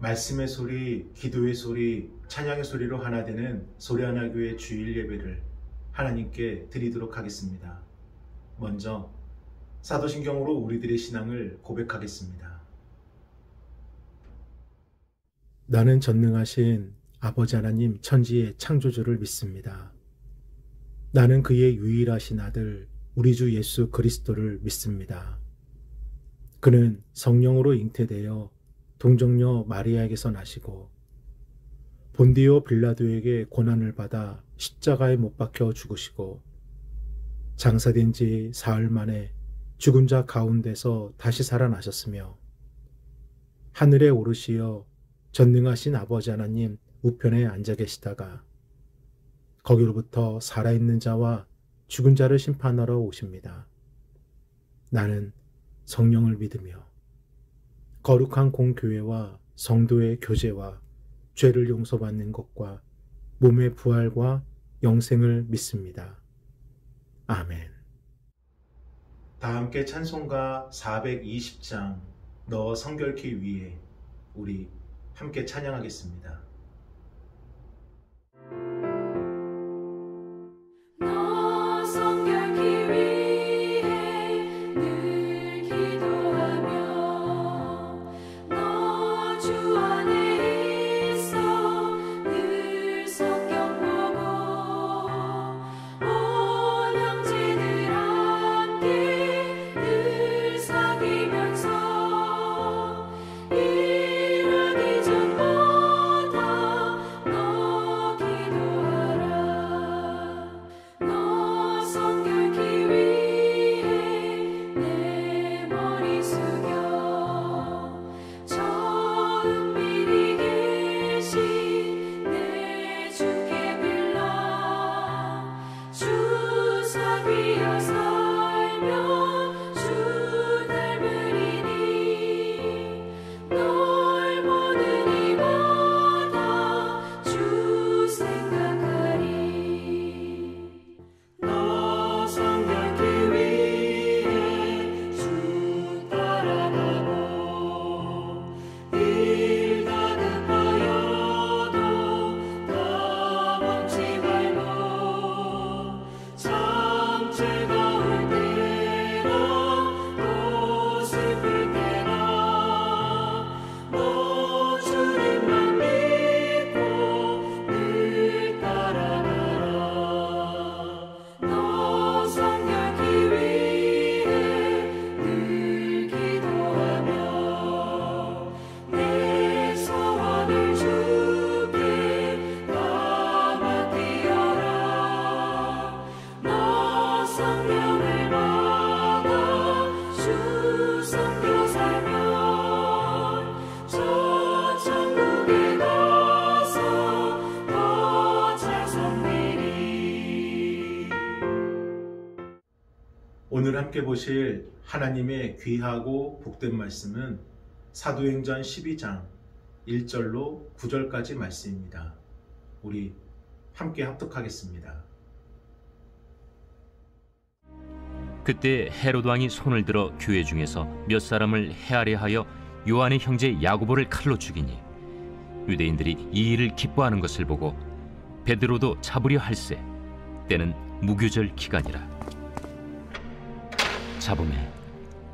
말씀의 소리, 기도의 소리, 찬양의 소리로 하나 되는 소리하나교회 주일 예배를 하나님께 드리도록 하겠습니다. 먼저 사도신경으로 우리들의 신앙을 고백하겠습니다. 나는 전능하신 아버지 하나님 천지의 창조주를 믿습니다. 나는 그의 유일하신 아들 우리 주 예수 그리스도를 믿습니다. 그는 성령으로 잉태되어 동정녀 마리아에게서 나시고 본디오 빌라도에게 고난을 받아 십자가에 못 박혀 죽으시고 장사된 지 사흘 만에 죽은 자 가운데서 다시 살아나셨으며 하늘에 오르시어 전능하신 아버지 하나님 우편에 앉아 계시다가 거기로부터 살아있는 자와 죽은 자를 심판하러 오십니다. 나는 성령을 믿으며 거룩한 공교회와 성도의 교제와 죄를 용서받는 것과 몸의 부활과 영생을 믿습니다. 아멘. 다 함께 찬송가 420장 너 성결케 위해 우리 함께 찬양하겠습니다. 오늘 함께 보실 하나님의 귀하고 복된 말씀은 사도행전 12장 1절로 9절까지 말씀입니다. 우리 함께 합독하겠습니다. 그때 헤롯 왕이 손을 들어 교회 중에서 몇 사람을 해하려 하여 요한의 형제 야고보를 칼로 죽이니 유대인들이 이 일을 기뻐하는 것을 보고 베드로도 잡으려 할세 때는 무교절 기간이라. 잡음에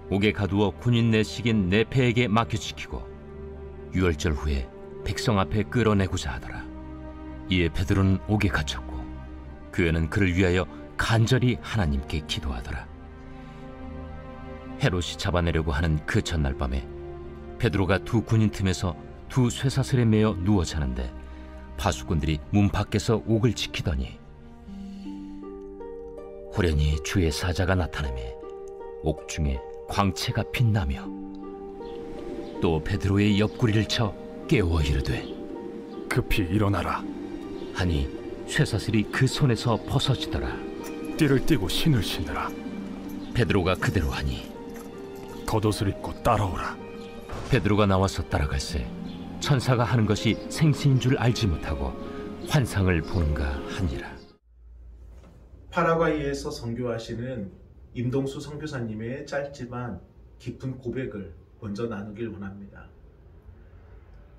옥에 가두어 군인 내식인 네페에게 맡겨지키고 유월절 후에 백성 앞에 끌어내고자 하더라. 이에 베드로는 옥에 갇혔고 교회는 그를 위하여 간절히 하나님께 기도하더라. 헤롯이 잡아내려고 하는 그 전날 밤에 베드로가 두 군인 틈에서 두 쇠사슬에 매어 누워 자는데 파수꾼들이 문 밖에서 옥을 지키더니 호련히 주의 사자가 나타나매 옥중에 광채가 빛나며 또 베드로의 옆구리를 쳐 깨워 이르되 급히 일어나라 하니 쇠사슬이 그 손에서 벗어지더라. 띠를 띠고 신을 신으라. 베드로가 그대로 하니 겉옷을 입고 따라오라. 베드로가 나와서 따라갈새 천사가 하는 것이 생시인 줄 알지 못하고 환상을 보는가 하니라. 파라과이에서 선교하시는 임동수 선교사님의 짧지만 깊은 고백을 먼저 나누길 원합니다.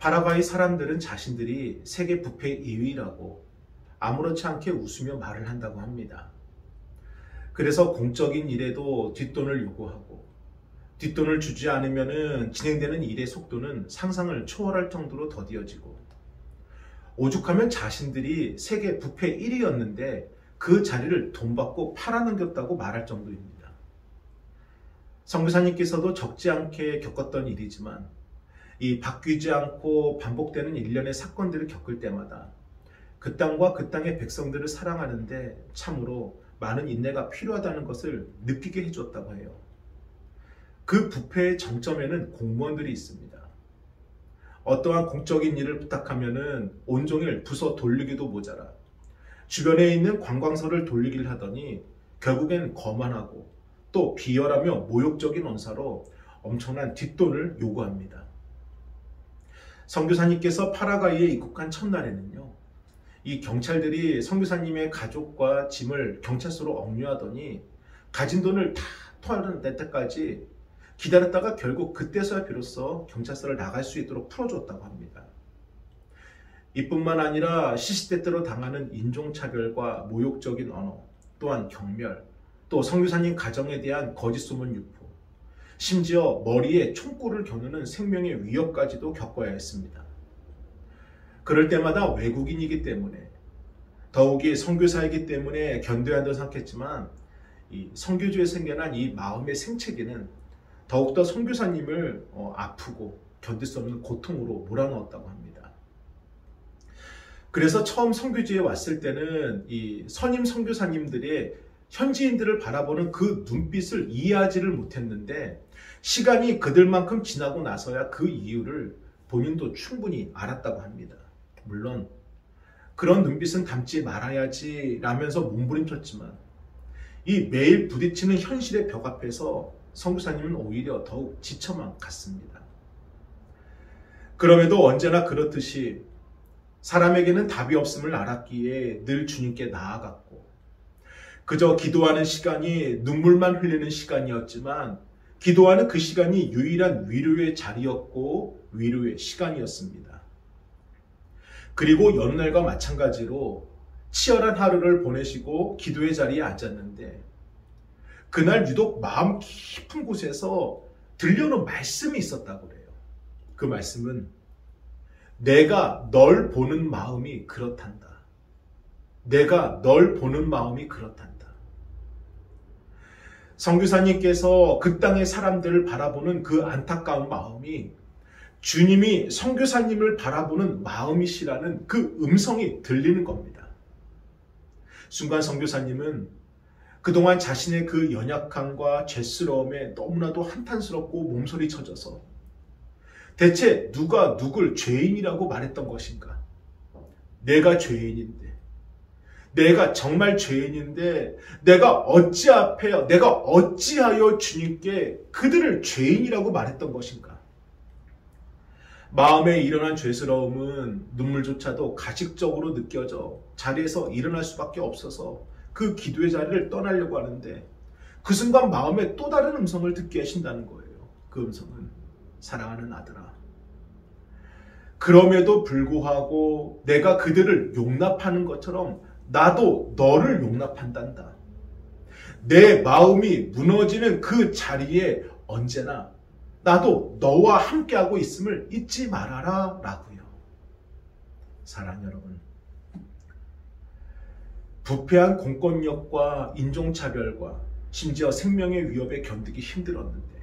파라과이 사람들은 자신들이 세계 부패 2위라고 아무렇지 않게 웃으며 말을 한다고 합니다. 그래서 공적인 일에도 뒷돈을 요구하고 뒷돈을 주지 않으면 진행되는 일의 속도는 상상을 초월할 정도로 더디어지고 오죽하면 자신들이 세계 부패 1위였는데 그 자리를 돈 받고 팔아넘겼다고 말할 정도입니다. 선교사님께서도 적지 않게 겪었던 일이지만 이 바뀌지 않고 반복되는 일련의 사건들을 겪을 때마다 그 땅과 그 땅의 백성들을 사랑하는데 참으로 많은 인내가 필요하다는 것을 느끼게 해줬다고 해요. 그 부패의 정점에는 공무원들이 있습니다. 어떠한 공적인 일을 부탁하면은 온종일 부서 돌리기도 모자라 주변에 있는 관광서를 돌리기를 하더니 결국엔 거만하고 또 비열하며 모욕적인 언사로 엄청난 뒷돈을 요구합니다. 선교사님께서 파라과이에 입국한 첫날에는요, 이 경찰들이 선교사님의 가족과 짐을 경찰서로 억류하더니 가진 돈을 다 토할 때까지 기다렸다가 결국 그때서야 비로소 경찰서를 나갈 수 있도록 풀어줬다고 합니다. 이뿐만 아니라 시시때때로 당하는 인종차별과 모욕적인 언어, 또한 경멸, 또 선교사님 가정에 대한 거짓 소문 유포, 심지어 머리에 총구를 겨누는 생명의 위협까지도 겪어야 했습니다. 그럴 때마다 외국인이기 때문에 더욱이 선교사이기 때문에 견뎌야 한다고 생각했지만 이 선교주에 생겨난 이 마음의 생채기는 더욱더 선교사님을 아프고 견딜 수 없는 고통으로 몰아넣었다고 합니다. 그래서 처음 선교지에 왔을 때는 이 선임 선교사님들의 현지인들을 바라보는 그 눈빛을 이해하지를 못했는데 시간이 그들만큼 지나고 나서야 그 이유를 본인도 충분히 알았다고 합니다. 물론 그런 눈빛은 담지 말아야지 라면서 몸부림쳤지만 이 매일 부딪히는 현실의 벽 앞에서 선교사님은 오히려 더욱 지쳐만 갔습니다. 그럼에도 언제나 그렇듯이 사람에게는 답이 없음을 알았기에 늘 주님께 나아갔고 그저 기도하는 시간이 눈물만 흘리는 시간이었지만 기도하는 그 시간이 유일한 위로의 자리였고 위로의 시간이었습니다. 그리고 여느 날과 마찬가지로 치열한 하루를 보내시고 기도의 자리에 앉았는데 그날 유독 마음 깊은 곳에서 들려오는 말씀이 있었다고 그래요. 그 말씀은 내가 널 보는 마음이 그렇단다. 내가 널 보는 마음이 그렇단다. 선교사님께서 그 땅의 사람들을 바라보는 그 안타까운 마음이 주님이 선교사님을 바라보는 마음이시라는 그 음성이 들리는 겁니다. 순간 선교사님은 그동안 자신의 그 연약함과 죄스러움에 너무나도 한탄스럽고 몸소리 쳐져서 대체 누가 누굴 죄인이라고 말했던 것인가? 내가 죄인인데, 내가 정말 죄인인데 내가 어찌하여 주님께 그들을 죄인이라고 말했던 것인가? 마음에 일어난 죄스러움은 눈물조차도 가식적으로 느껴져 자리에서 일어날 수밖에 없어서 그 기도의 자리를 떠나려고 하는데 그 순간 마음에 또 다른 음성을 듣게 하신다는 거예요. 그 음성은 사랑하는 아들아, 그럼에도 불구하고 내가 그들을 용납하는 것처럼 나도 너를 용납한단다. 내 마음이 무너지는 그 자리에 언제나 나도 너와 함께하고 있음을 잊지 말아라 라고요. 사랑 여러분, 부패한 공권력과 인종차별과 심지어 생명의 위협에 견디기 힘들었는데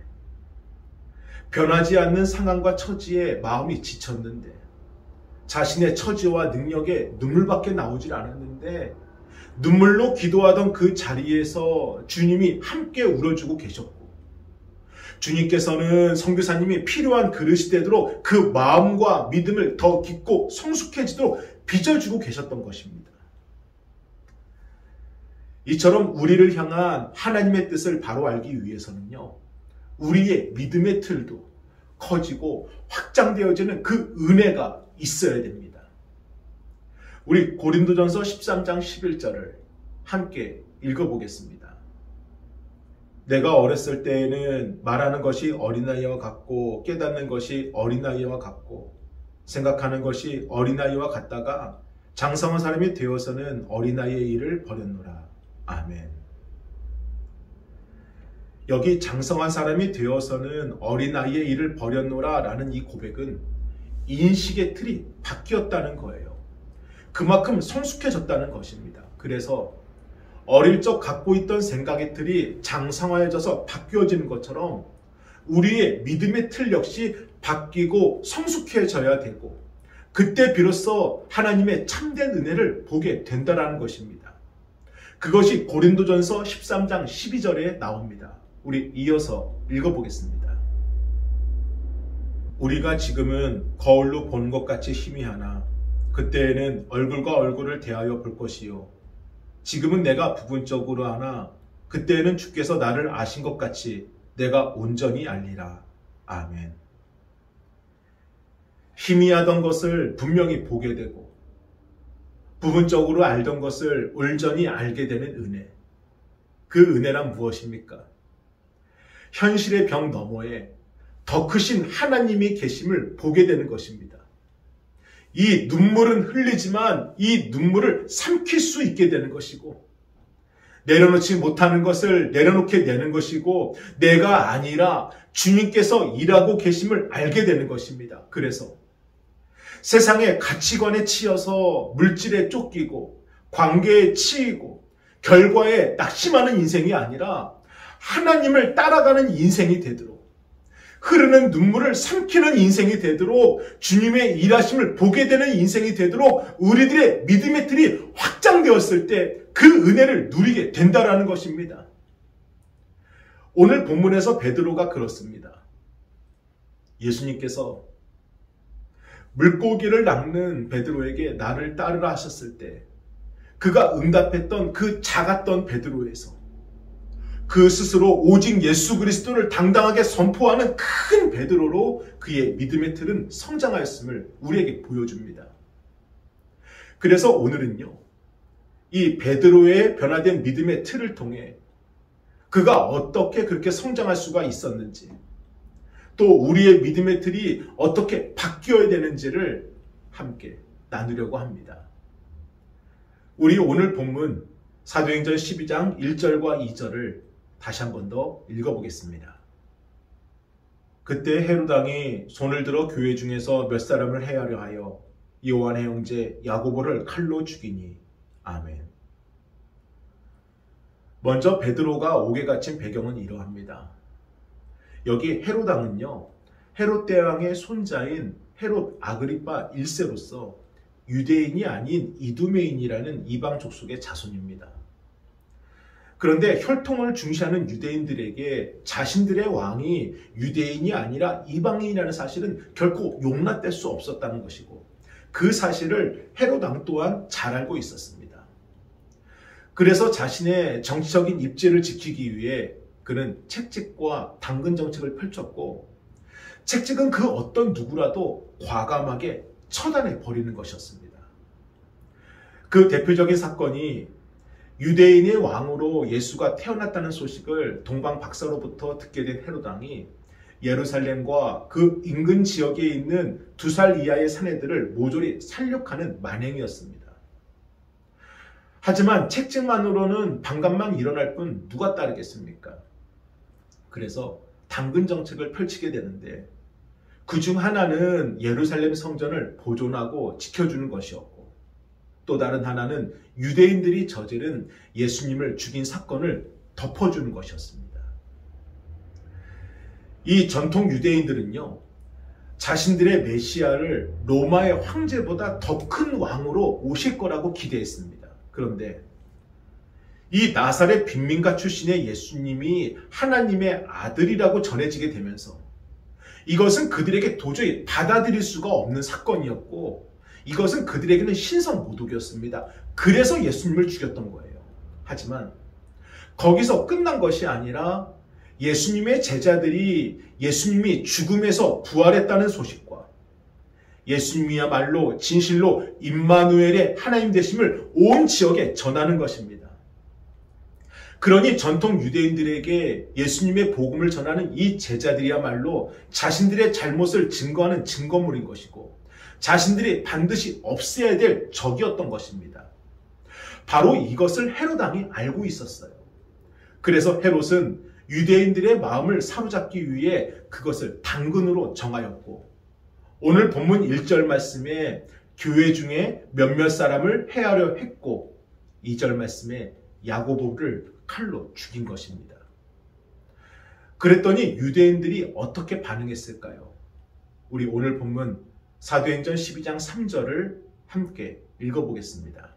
변하지 않는 상황과 처지에 마음이 지쳤는데 자신의 처지와 능력에 눈물밖에 나오질 않았는데 눈물로 기도하던 그 자리에서 주님이 함께 울어주고 계셨고 주님께서는 선교사님이 필요한 그릇이 되도록 그 마음과 믿음을 더 깊고 성숙해지도록 빚어주고 계셨던 것입니다. 이처럼 우리를 향한 하나님의 뜻을 바로 알기 위해서는요, 우리의 믿음의 틀도 커지고 확장되어지는 그 은혜가 있어야 됩니다. 우리 고린도전서 13장 11절을 함께 읽어보겠습니다. 내가 어렸을 때에는 말하는 것이 어린아이와 같고 깨닫는 것이 어린아이와 같고 생각하는 것이 어린아이와 같다가 장성한 사람이 되어서는 어린아이의 일을 버렸노라. 아멘. 여기 장성한 사람이 되어서는 어린아이의 일을 버렸노라 라는 이 고백은 인식의 틀이 바뀌었다는 거예요. 그만큼 성숙해졌다는 것입니다. 그래서 어릴 적 갖고 있던 생각의 틀이 장성화해져서 바뀌어지는 것처럼 우리의 믿음의 틀 역시 바뀌고 성숙해져야 되고, 그때 비로소 하나님의 참된 은혜를 보게 된다는 것입니다. 그것이 고린도전서 13장 12절에 나옵니다. 우리 이어서 읽어보겠습니다. 우리가 지금은 거울로 본 것 같이 희미하나 그때에는 얼굴과 얼굴을 대하여 볼 것이요, 지금은 내가 부분적으로 하나 그때에는 주께서 나를 아신 것 같이 내가 온전히 알리라. 아멘. 희미하던 것을 분명히 보게 되고 부분적으로 알던 것을 온전히 알게 되는 은혜. 그 은혜란 무엇입니까? 현실의 벽 너머에 더 크신 하나님이 계심을 보게 되는 것입니다. 이 눈물은 흘리지만 이 눈물을 삼킬 수 있게 되는 것이고, 내려놓지 못하는 것을 내려놓게 되는 것이고, 내가 아니라 주님께서 일하고 계심을 알게 되는 것입니다. 그래서 세상의 가치관에 치여서 물질에 쫓기고 관계에 치이고 결과에 낙심하는 인생이 아니라 하나님을 따라가는 인생이 되도록, 흐르는 눈물을 삼키는 인생이 되도록, 주님의 일하심을 보게 되는 인생이 되도록 우리들의 믿음의 틀이 확장되었을 때 그 은혜를 누리게 된다라는 것입니다. 오늘 본문에서 베드로가 그렇습니다. 예수님께서 물고기를 낚는 베드로에게 나를 따르라 하셨을 때 그가 응답했던 그 작았던 베드로에서 그 스스로 오직 예수 그리스도를 당당하게 선포하는 큰 베드로로 그의 믿음의 틀은 성장하였음을 우리에게 보여줍니다. 그래서 오늘은요, 이 베드로의 변화된 믿음의 틀을 통해 그가 어떻게 그렇게 성장할 수가 있었는지, 또 우리의 믿음의 틀이 어떻게 바뀌어야 되는지를 함께 나누려고 합니다. 우리 오늘 본문 사도행전 12장 1절과 2절을 다시 한 번 더 읽어보겠습니다. 그때 헤롯 왕이 손을 들어 교회 중에서 몇 사람을 해하려 하여 요한의 형제 야고보를 칼로 죽이니. 아멘. 먼저 베드로가 옥에 갇힌 배경은 이러합니다. 여기 헤롯 왕은요, 헤롯 대왕의 손자인 헤롯 아그리파 1세로서 유대인이 아닌 이두메인이라는 이방 족속의 자손입니다. 그런데 혈통을 중시하는 유대인들에게 자신들의 왕이 유대인이 아니라 이방인이라는 사실은 결코 용납될 수 없었다는 것이고, 그 사실을 헤롯 왕 또한 잘 알고 있었습니다. 그래서 자신의 정치적인 입지를 지키기 위해 그는 책찍과 당근 정책을 펼쳤고, 책찍은 그 어떤 누구라도 과감하게 처단해 버리는 것이었습니다. 그 대표적인 사건이 유대인의 왕으로 예수가 태어났다는 소식을 동방 박사로부터 듣게 된 헤롯 왕이 예루살렘과 그 인근 지역에 있는 2살 이하의 사내들을 모조리 살육하는 만행이었습니다. 하지만 책찍만으로는 반감만 일어날 뿐 누가 따르겠습니까? 그래서 당근 정책을 펼치게 되는데, 그중 하나는 예루살렘 성전을 보존하고 지켜주는 것이었고, 또 다른 하나는 유대인들이 저지른 예수님을 죽인 사건을 덮어주는 것이었습니다. 이 전통 유대인들은요, 자신들의 메시아를 로마의 황제보다 더 큰 왕으로 오실 거라고 기대했습니다. 그런데 이 나사렛 빈민가 출신의 예수님이 하나님의 아들이라고 전해지게 되면서 이것은 그들에게 도저히 받아들일 수가 없는 사건이었고, 이것은 그들에게는 신성모독이었습니다. 그래서 예수님을 죽였던 거예요. 하지만 거기서 끝난 것이 아니라 예수님의 제자들이 예수님이 죽음에서 부활했다는 소식과 예수님이야말로 진실로 임마누엘의 하나님 되심을 온 지역에 전하는 것입니다. 그러니 전통 유대인들에게 예수님의 복음을 전하는 이 제자들이야말로 자신들의 잘못을 증거하는 증거물인 것이고, 자신들이 반드시 없애야 될 적이었던 것입니다. 바로 이것을 헤롯 왕이 알고 있었어요. 그래서 헤롯은 유대인들의 마음을 사로잡기 위해 그것을 당근으로 정하였고, 오늘 본문 1절 말씀에 교회 중에 몇몇 사람을 해하려 했고, 2절 말씀에 야고보를 칼로 죽인 것입니다. 그랬더니 유대인들이 어떻게 반응했을까요? 우리 오늘 본문 사도행전 12장 3절을 함께 읽어보겠습니다.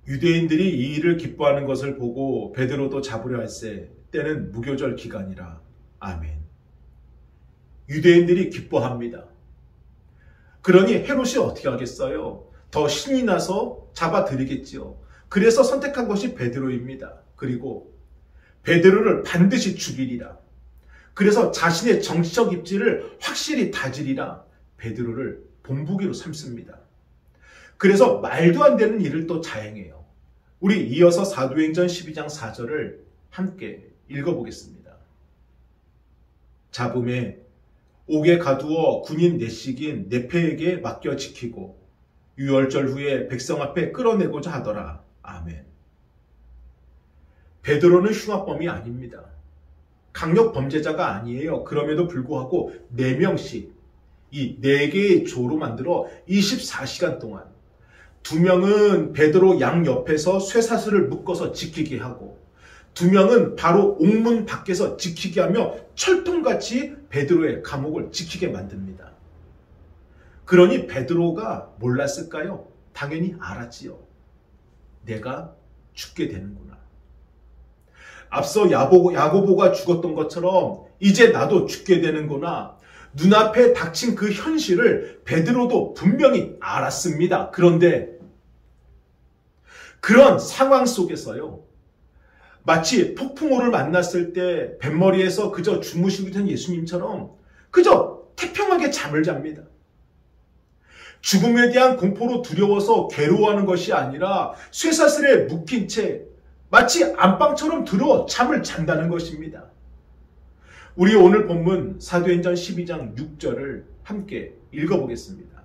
유대인들이 이 일을 기뻐하는 것을 보고 베드로도 잡으려 할세 때는 무교절 기간이라. 아멘. 유대인들이 기뻐합니다. 그러니 헤롯이 어떻게 하겠어요? 더 신이 나서 잡아들이겠지요. 그래서 선택한 것이 베드로입니다. 그리고 베드로를 반드시 죽이리라. 그래서 자신의 정치적 입지를 확실히 다지리라 베드로를 본보기로 삼습니다. 그래서 말도 안 되는 일을 또 자행해요. 우리 이어서 사도행전 12장 4절을 함께 읽어보겠습니다. 잡음에 옥에 가두어 군인 내식인 네페에게 맡겨 지키고 유월절 후에 백성 앞에 끌어내고자 하더라. 아멘. 베드로는 흉악범이 아닙니다. 강력 범죄자가 아니에요. 그럼에도 불구하고 4명씩 이 4개의 조로 만들어 24시간 동안 2명은 베드로 양 옆에서 쇠사슬을 묶어서 지키게 하고 2명은 바로 옥문 밖에서 지키게 하며 철통같이 베드로의 감옥을 지키게 만듭니다. 그러니 베드로가 몰랐을까요? 당연히 알았지요. 내가 죽게 되는구나. 앞서 야고보가 죽었던 것처럼 이제 나도 죽게 되는구나. 눈앞에 닥친 그 현실을 베드로도 분명히 알았습니다. 그런데 그런 상황 속에서요, 마치 폭풍우를 만났을 때 뱃머리에서 그저 주무시고 있던 예수님처럼 그저 태평하게 잠을 잡니다. 죽음에 대한 공포로 두려워서 괴로워하는 것이 아니라 쇠사슬에 묶인 채 마치 안방처럼 들어 잠을 잔다는 것입니다. 우리 오늘 본문 사도행전 12장 6절을 함께 읽어보겠습니다.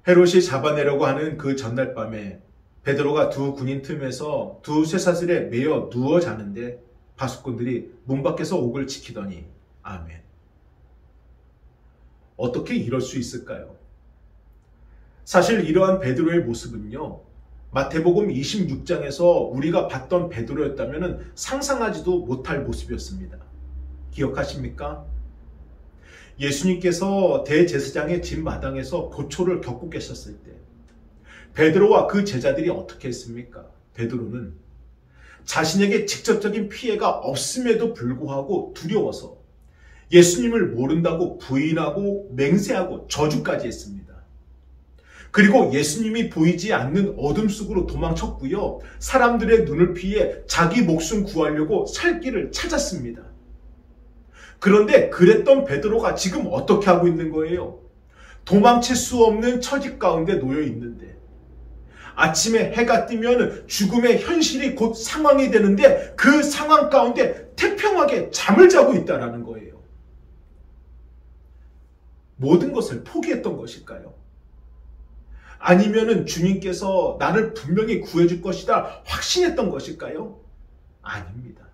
헤롯이 잡아내려고 하는 그 전날 밤에 베드로가 2 군인 틈에서 2 쇠사슬에 매여 누워 자는데 바수꾼들이 문 밖에서 옥을 지키더니. 아멘. 어떻게 이럴 수 있을까요? 사실 이러한 베드로의 모습은요, 마태복음 26장에서 우리가 봤던 베드로였다면 상상하지도 못할 모습이었습니다. 기억하십니까? 예수님께서 대제사장의 집 마당에서 고초를 겪고 계셨을 때 베드로와 그 제자들이 어떻게 했습니까? 베드로는 자신에게 직접적인 피해가 없음에도 불구하고 두려워서 예수님을 모른다고 부인하고 맹세하고 저주까지 했습니다. 그리고 예수님이 보이지 않는 어둠 속으로 도망쳤고요. 사람들의 눈을 피해 자기 목숨 구하려고 살 길을 찾았습니다. 그런데 그랬던 베드로가 지금 어떻게 하고 있는 거예요? 도망칠 수 없는 처지 가운데 놓여 있는데 아침에 해가 뜨면 죽음의 현실이 곧 상황이 되는데 그 상황 가운데 태평하게 잠을 자고 있다는 거예요. 모든 것을 포기했던 것일까요? 아니면은 주님께서 나를 분명히 구해줄 것이다 확신했던 것일까요? 아닙니다.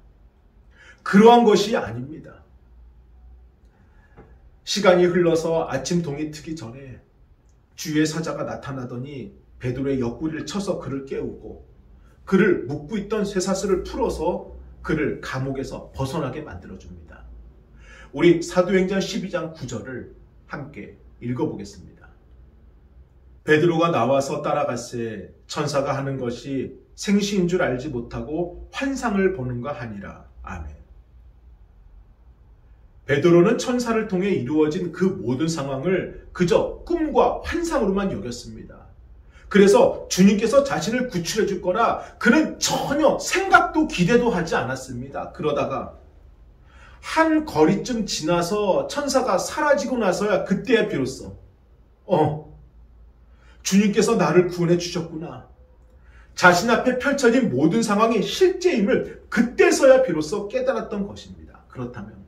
그러한 것이 아닙니다. 시간이 흘러서 아침 동이 트기 전에 주의 사자가 나타나더니 베드로의 옆구리를 쳐서 그를 깨우고 그를 묶고 있던 쇠사슬을 풀어서 그를 감옥에서 벗어나게 만들어줍니다. 우리 사도행전 12장 9절을 함께 읽어보겠습니다. 베드로가 나와서 따라갈새 천사가 하는 것이 생시인 줄 알지 못하고 환상을 보는가 하니라. 아멘. 베드로는 천사를 통해 이루어진 그 모든 상황을 그저 꿈과 환상으로만 여겼습니다. 그래서 주님께서 자신을 구출해 줄 거라 그는 전혀 생각도 기대도 하지 않았습니다. 그러다가 한 거리쯤 지나서 천사가 사라지고 나서야 그때야 비로소 주님께서 나를 구원해 주셨구나. 자신 앞에 펼쳐진 모든 상황이 실제임을 그때서야 비로소 깨달았던 것입니다. 그렇다면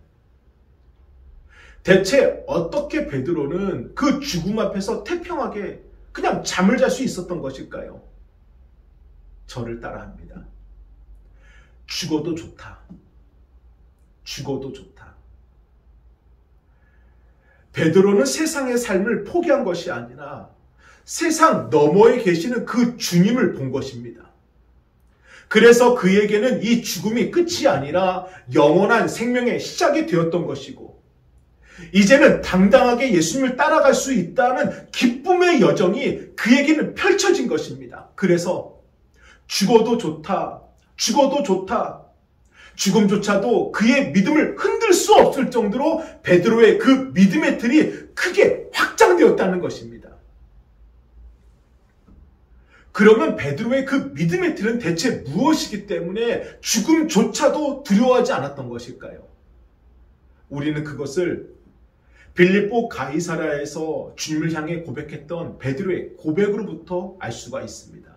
대체 어떻게 베드로는 그 죽음 앞에서 태평하게 그냥 잠을 잘 수 있었던 것일까요? 저를 따라합니다. 죽어도 좋다. 죽어도 좋다. 베드로는 세상의 삶을 포기한 것이 아니라 세상 너머에 계시는 그 주님을 본 것입니다. 그래서 그에게는 이 죽음이 끝이 아니라 영원한 생명의 시작이 되었던 것이고, 이제는 당당하게 예수님을 따라갈 수 있다는 기쁨의 여정이 그에게는 펼쳐진 것입니다. 그래서 죽어도 좋다, 죽어도 좋다. 죽음조차도 그의 믿음을 흔들 수 없을 정도로 베드로의 그 믿음의 틀이 크게 확장되었다는 것입니다. 그러면 베드로의 그 믿음의 틀은 대체 무엇이기 때문에 죽음조차도 두려워하지 않았던 것일까요? 우리는 그것을 빌립보 가이사랴에서 주님을 향해 고백했던 베드로의 고백으로부터 알 수가 있습니다.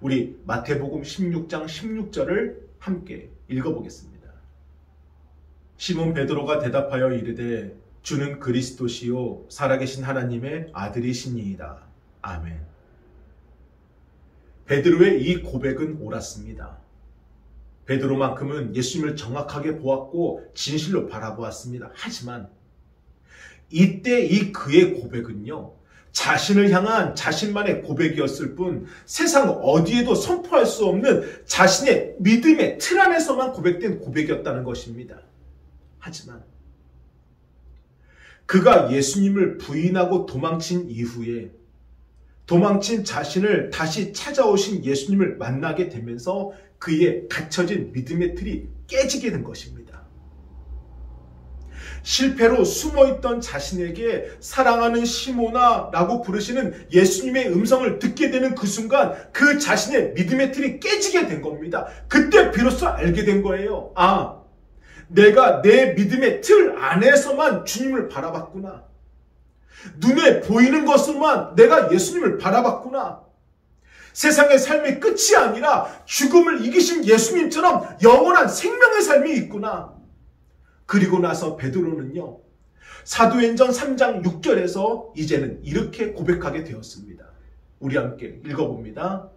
우리 마태복음 16장 16절을 함께 읽어보겠습니다. 시몬 베드로가 대답하여 이르되 주는 그리스도시요 살아계신 하나님의 아들이시니이다. 아멘. 베드로의 이 고백은 옳았습니다. 베드로만큼은 예수님을 정확하게 보았고 진실로 바라보았습니다. 하지만 이때 이 그의 고백은요, 자신을 향한 자신만의 고백이었을 뿐 세상 어디에도 선포할 수 없는 자신의 믿음의 틀 안에서만 고백된 고백이었다는 것입니다. 하지만 그가 예수님을 부인하고 도망친 이후에 도망친 자신을 다시 찾아오신 예수님을 만나게 되면서 그의 갇혀진 믿음의 틀이 깨지게 된 것입니다. 실패로 숨어있던 자신에게 사랑하는 시몬아 라고 부르시는 예수님의 음성을 듣게 되는 그 순간 그 자신의 믿음의 틀이 깨지게 된 겁니다. 그때 비로소 알게 된 거예요. 아, 내가 내 믿음의 틀 안에서만 주님을 바라봤구나. 눈에 보이는 것으로만 내가 예수님을 바라봤구나. 세상의 삶의 끝이 아니라 죽음을 이기신 예수님처럼 영원한 생명의 삶이 있구나. 그리고 나서 베드로는요, 사도행전 3장 6절에서 이제는 이렇게 고백하게 되었습니다. 우리 함께 읽어봅니다.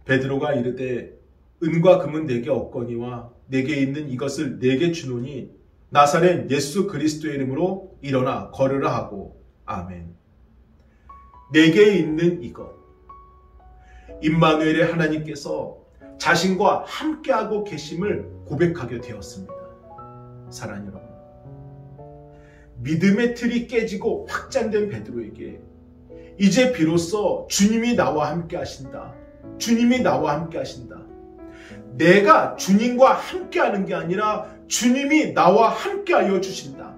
베드로가 이르되 은과 금은 내게 없거니와 내게 있는 이것을 내게 주노니 나사렛 예수 그리스도의 이름으로 일어나 걸으라 하고. 아멘. 내게 있는 이것, 임마누엘의 하나님께서 자신과 함께하고 계심을 고백하게 되었습니다. 사랑하는 여러분, 믿음의 틀이 깨지고 확장된 베드로에게 이제 비로소 주님이 나와 함께 하신다. 주님이 나와 함께 하신다. 내가 주님과 함께 하는 게 아니라 주님이 나와 함께 하여 주신다.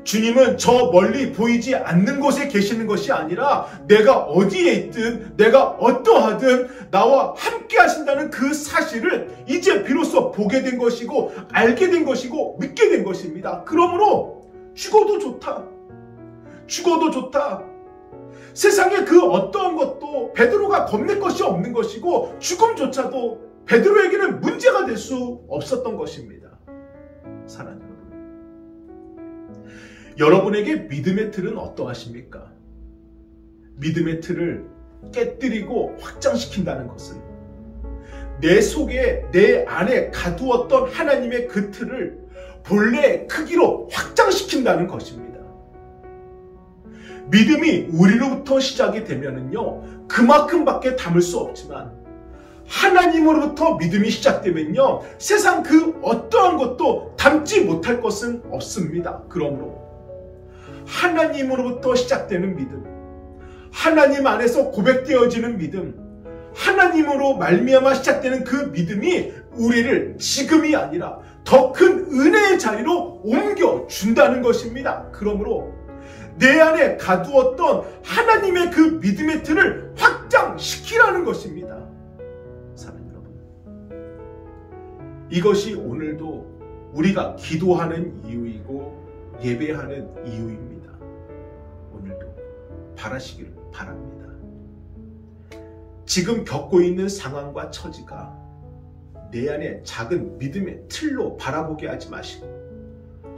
주님은 저 멀리 보이지 않는 곳에 계시는 것이 아니라 내가 어디에 있든 내가 어떠하든 나와 함께 하신다는 그 사실을 이제 비로소 보게 된 것이고 알게 된 것이고 믿게 된 것입니다. 그러므로 죽어도 좋다. 죽어도 좋다. 세상에 그 어떠한 것도 베드로가 겁낼 것이 없는 것이고 죽음조차도 베드로에게는 문제가 될 수 없었던 것입니다. 사랑하는 여러분에게 믿음의 틀은 어떠하십니까? 믿음의 틀을 깨뜨리고 확장시킨다는 것은 내 속에 내 안에 가두었던 하나님의 그 틀을 본래의 크기로 확장시킨다는 것입니다. 믿음이 우리로부터 시작이 되면은요, 그만큼밖에 담을 수 없지만 하나님으로부터 믿음이 시작되면요, 세상 그 어떠한 것도 담지 못할 것은 없습니다. 그러므로 하나님으로부터 시작되는 믿음, 하나님 안에서 고백되어지는 믿음, 하나님으로 말미암아 시작되는 그 믿음이 우리를 지금이 아니라 더 큰 은혜의 자리로 옮겨준다는 것입니다. 그러므로 내 안에 가두었던 하나님의 그 믿음의 틀을 확장시키라는 것입니다. 사랑하는 여러분, 이것이 오늘도 우리가 기도하는 이유이고 예배하는 이유입니다. 오늘도 바라시기를 바랍니다. 지금 겪고 있는 상황과 처지가 내 안에 작은 믿음의 틀로 바라보게 하지 마시고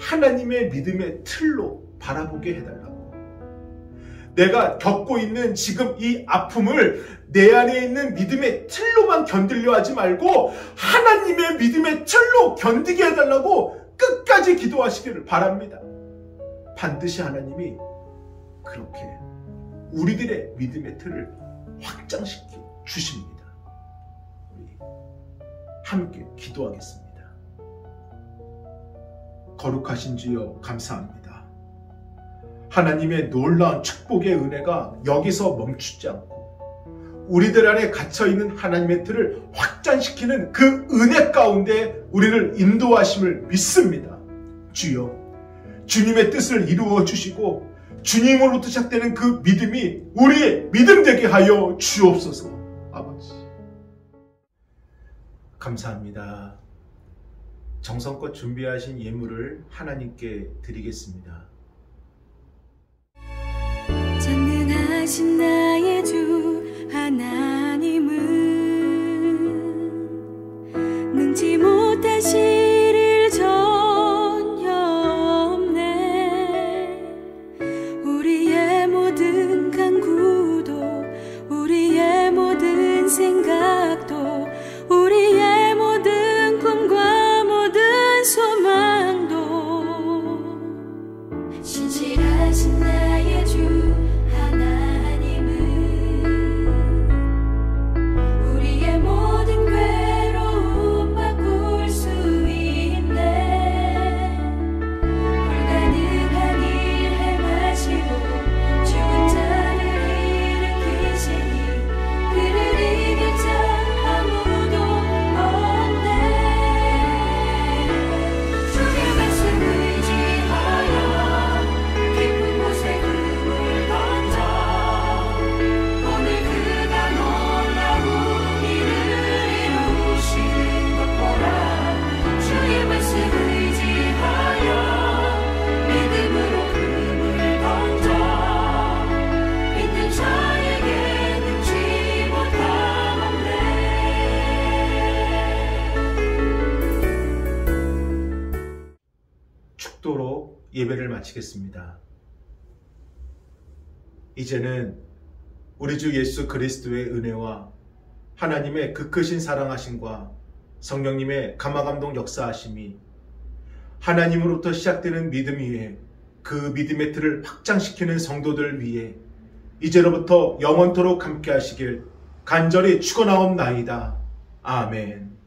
하나님의 믿음의 틀로 바라보게 해달라고. 내가 겪고 있는 지금 이 아픔을 내 안에 있는 믿음의 틀로만 견디려 하지 말고 하나님의 믿음의 틀로 견디게 해달라고 끝까지 기도하시기를 바랍니다. 반드시 하나님이 그렇게 우리들의 믿음의 틀을 확장시켜 주십니다. 우리 함께 기도하겠습니다. 거룩하신 주여 감사합니다. 하나님의 놀라운 축복의 은혜가 여기서 멈추지 않고 우리들 안에 갇혀있는 하나님의 틀을 확장시키는 그 은혜 가운데 우리를 인도하심을 믿습니다. 주여, 주님의 뜻을 이루어 주시고 주님으로부터 시작되는 그 믿음이 우리의 믿음 되게 하여 주옵소서. 아버지 감사합니다. 정성껏 준비하신 예물을 하나님께 드리겠습니다. 전능하신 나의 주 하나님은 능지 못하실 일 전혀 없네. 우리의 모든 간구도 우리의 모든 생각도 우리의 모든 꿈과 모든 소망도 신실하신 나의 주 하나님은 우리의 모든 괴로움 바꿀 수 있네. 불가능한 일 행하시고 죽은 자를 일으키시니 그를 이길 자 아무도 없네. 주의 말씀 의지하여 깊은 곳에 금을 던져 오늘 그가 놀라운 일을 이루시는 것 보라. 주의 말씀 의지하여 믿음으로 금을 던져 믿는 자에게 능치 못함 없네. 축도로 예배를 마치겠습니다. 이제는 우리 주 예수 그리스도의 은혜와 하나님의 그 크신 사랑하심과 성령님의 감화감동 역사하심이 하나님으로부터 시작되는 믿음 위에 그 믿음의 틀을 확장시키는 성도들 위에 이제로부터 영원토록 함께 하시길 간절히 축원하옵나이다. 아멘.